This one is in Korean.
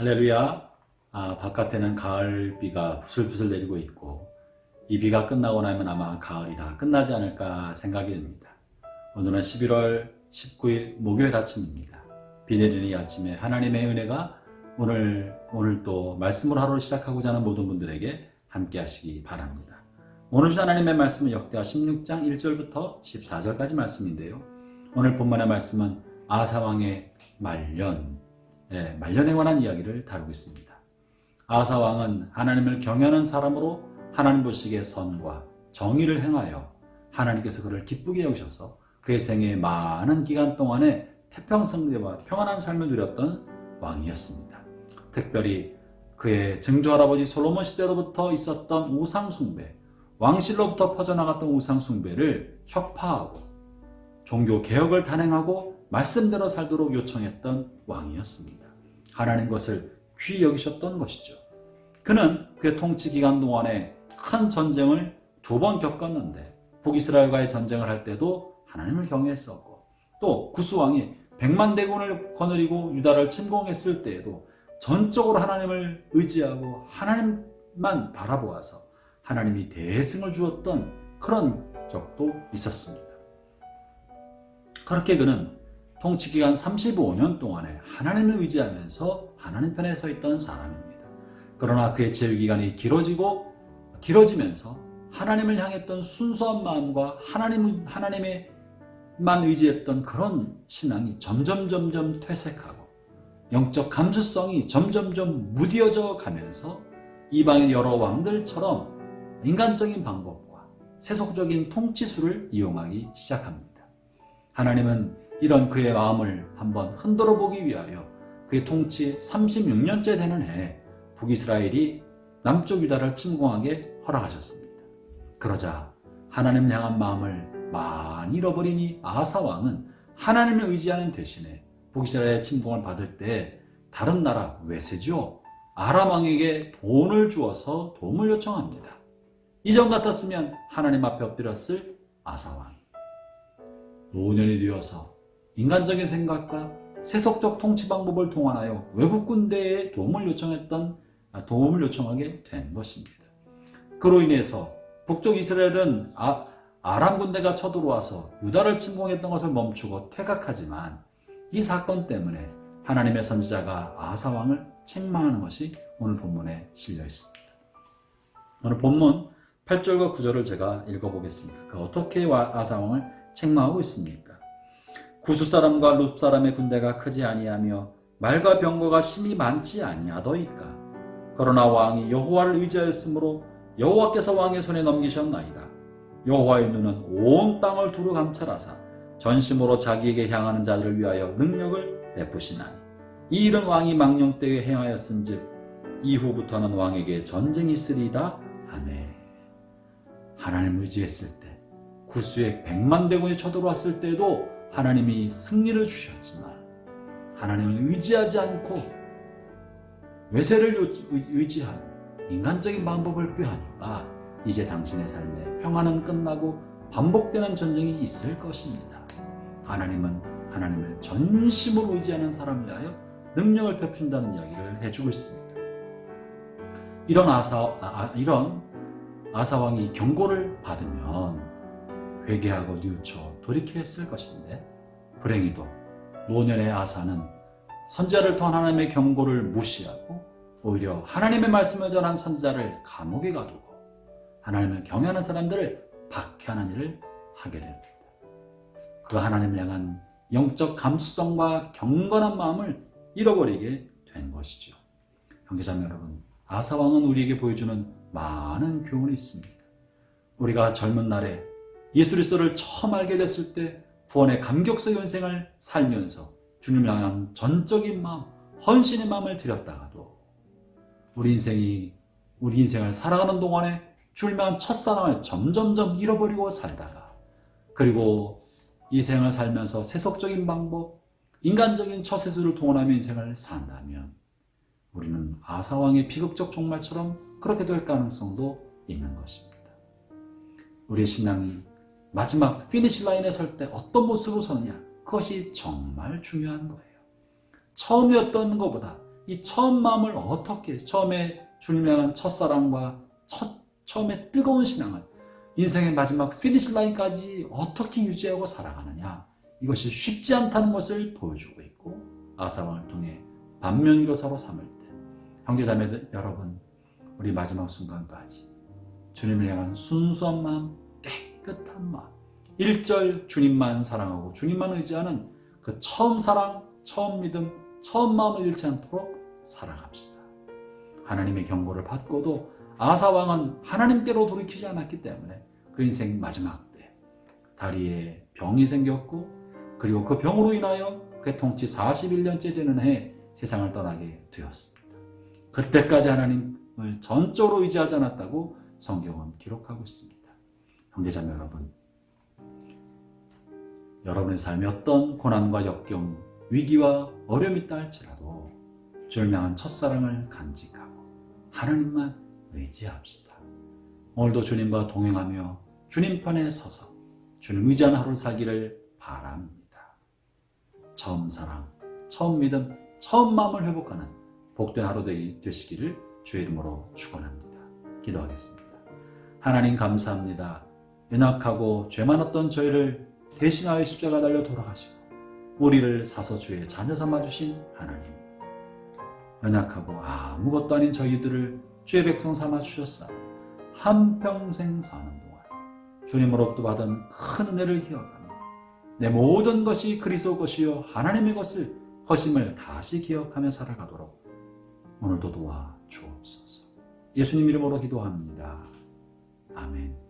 할렐루야. 바깥에는 가을비가 부슬부슬 내리고 있고 이 비가 끝나고 나면 아마 가을이 다 끝나지 않을까 생각이 듭니다. 오늘은 11월 19일 목요일 아침입니다. 비 내리는 이 아침에 하나님의 은혜가 오늘 또 말씀으로 하루를 시작하고자 하는 모든 분들에게 함께 하시기 바랍니다. 오늘 주신 하나님의 말씀은 역대하 16장 1절부터 14절까지 말씀인데요. 오늘 본문의 말씀은 아사왕의 말년에 관한 이야기를 다루고 있습니다. 아사왕은 하나님을 경외하는 사람으로 하나님 보시기에 선과 정의를 행하여 하나님께서 그를 기쁘게 여기셔서 그의 생애의 많은 기간 동안에 태평성대와 평안한 삶을 누렸던 왕이었습니다. 특별히 그의 증조할아버지 솔로몬 시대로부터 있었던 우상숭배, 왕실로부터 퍼져나갔던 우상숭배를 혁파하고 종교개혁을 단행하고 말씀대로 살도록 요청했던 왕이었습니다. 하나님 것을 귀히 여기셨던 것이죠. 그는 그의 통치 기간 동안에 큰 전쟁을 2번 겪었는데 북이스라엘과의 전쟁을 할 때도 하나님을 경외했었고 또 구스왕이 100만 대군을 거느리고 유다를 침공했을 때에도 전적으로 하나님을 의지하고 하나님만 바라보아서 하나님이 대승을 주었던 그런 적도 있었습니다. 그렇게 그는 통치기간 35년 동안에 하나님을 의지하면서 하나님 편에 서 있던 사람입니다. 그러나 그의 재위기간이 길어지면서 하나님을 향했던 순수한 마음과 하나님에만 의지했던 그런 신앙이 점점 퇴색하고 영적 감수성이 점점 무뎌져 가면서 이방의 여러 왕들처럼 인간적인 방법과 세속적인 통치술을 이용하기 시작합니다. 하나님은 이런 그의 마음을 한번 흔들어 보기 위하여 그의 통치 36년째 되는 해에 북이스라엘이 남쪽 유다를 침공하게 허락하셨습니다. 그러자 하나님 향한 마음을 많이 잃어버린 이 아사 왕은 하나님을 의지하는 대신에 북이스라엘의 침공을 받을 때 다른 나라 외세죠 아람 왕에게 돈을 주어서 도움을 요청합니다. 이전 같았으면 하나님 앞에 엎드렸을 아사 왕이 노년이 되어서 인간적인 생각과 세속적 통치 방법을 동원하여 외국 군대에 도움을 요청하게 된 것입니다. 그로 인해서 북쪽 이스라엘은 아람 군대가 쳐들어와서 유다를 침공했던 것을 멈추고 퇴각하지만 이 사건 때문에 하나님의 선지자가 아사 왕을 책망하는 것이 오늘 본문에 실려 있습니다. 오늘 본문 8절과 9절을 제가 읽어보겠습니다. 어떻게 아사 왕을 책망하고 있습니까? 구스 사람과 룹 사람의 군대가 크지 아니하며 말과 병거가 심히 많지 아니하더이까. 그러나 왕이 여호와를 의지하였으므로 여호와께서 왕의 손에 넘기셨나이다. 여호와의 눈은 온 땅을 두루 감찰하사 전심으로 자기에게 향하는 자들을 위하여 능력을 베푸시나니 이 일은 왕이 망령 때에 행하였은즉 이후부터는 왕에게 전쟁이 있으리이다 하매. 하나님을 의지했을 때 구스의 100만 대군이 쳐들어왔을 때도 하나님이 승리를 주셨지만 하나님을 의지하지 않고 외세를 의지하는 인간적인 방법을 꾀하니까 이제 당신의 삶에 평안은 끝나고 반복되는 전쟁이 있을 것입니다. 하나님은 하나님을 전심으로 의지하는 사람을 위하여 능력을 베푼다는 이야기를 해주고 있습니다. 이런 아사왕이 경고를 받으면 회개하고 뉘우쳐 돌이켰을 것인데 불행히도 노년의 아사는 선지자를 통한 하나님의 경고를 무시하고 오히려 하나님의 말씀을 전한 선지자를 감옥에 가두고 하나님을 경외하는 사람들을 박해하는 일을 하게 됩니다. 그 하나님을 향한 영적 감수성과 경건한 마음을 잃어버리게 된 것이죠. 형제자매 여러분, 아사왕은 우리에게 보여주는 많은 교훈이 있습니다. 우리가 젊은 날에 예수 그리스도를 처음 알게 됐을 때 구원의 감격스러운 인생을 살면서 주님을 향한 전적인 마음, 헌신의 마음을 들였다가도 우리 인생을 살아가는 동안에 주님을 향한 첫사랑을 점점 잃어버리고 살다가 그리고 이 생을 살면서 세속적인 방법, 인간적인 처세술을 동원하며 인생을 산다면 우리는 아사왕의 비극적 종말처럼 그렇게 될 가능성도 있는 것입니다. 우리의 신앙이 마지막 피니시 라인에 설 때 어떤 모습으로 서느냐, 그것이 정말 중요한 거예요. 처음이었던 것보다 이 처음 마음을 어떻게, 처음에 주님을 향한 첫사랑과 처음에 뜨거운 신앙을 인생의 마지막 피니시 라인까지 어떻게 유지하고 살아가느냐, 이것이 쉽지 않다는 것을 보여주고 있고, 아사왕을 통해 반면교사로 삼을 때 형제자매들 여러분, 우리 마지막 순간까지 주님을 향한 순수한 마음, 깨끗한 마음, 1절 주님만 사랑하고 주님만 의지하는 그 처음 사랑, 처음 믿음, 처음 마음을 잃지 않도록 살아갑시다. 하나님의 경고를 받고도 아사왕은 하나님께로 돌이키지 않았기 때문에 그 인생 마지막 때 다리에 병이 생겼고, 그리고 그 병으로 인하여 그의 통치 41년째 되는 해에 세상을 떠나게 되었습니다. 그때까지 하나님을 전적으로 의지하지 않았다고 성경은 기록하고 있습니다. 형제자매 여러분, 여러분의 삶에 어떤 고난과 역경, 위기와 어려움이 있다 할지라도 주를 향한 첫사랑을 간직하고 하나님만 의지합시다. 오늘도 주님과 동행하며 주님 편에 서서 주님 의지하는 하루를 살기를 바랍니다. 처음 사랑, 처음 믿음, 처음 마음을 회복하는 복된 하루 되시기를 주의 이름으로 축원합니다. 기도하겠습니다. 하나님 감사합니다. 연약하고 죄 많았던 저희를 대신하여 십자가 달려 돌아가시고 우리를 사서 주의 자녀 삼아주신 하나님, 연약하고 아무것도 아닌 저희들을 주의 백성 삼아주셨사 한평생 사는 동안 주님으로부터 받은 큰 은혜를 기억하며 내 모든 것이 그리스도 것이요 하나님의 것임을 다시 기억하며 살아가도록 오늘도 도와 주옵소서. 예수님 이름으로 기도합니다. 아멘.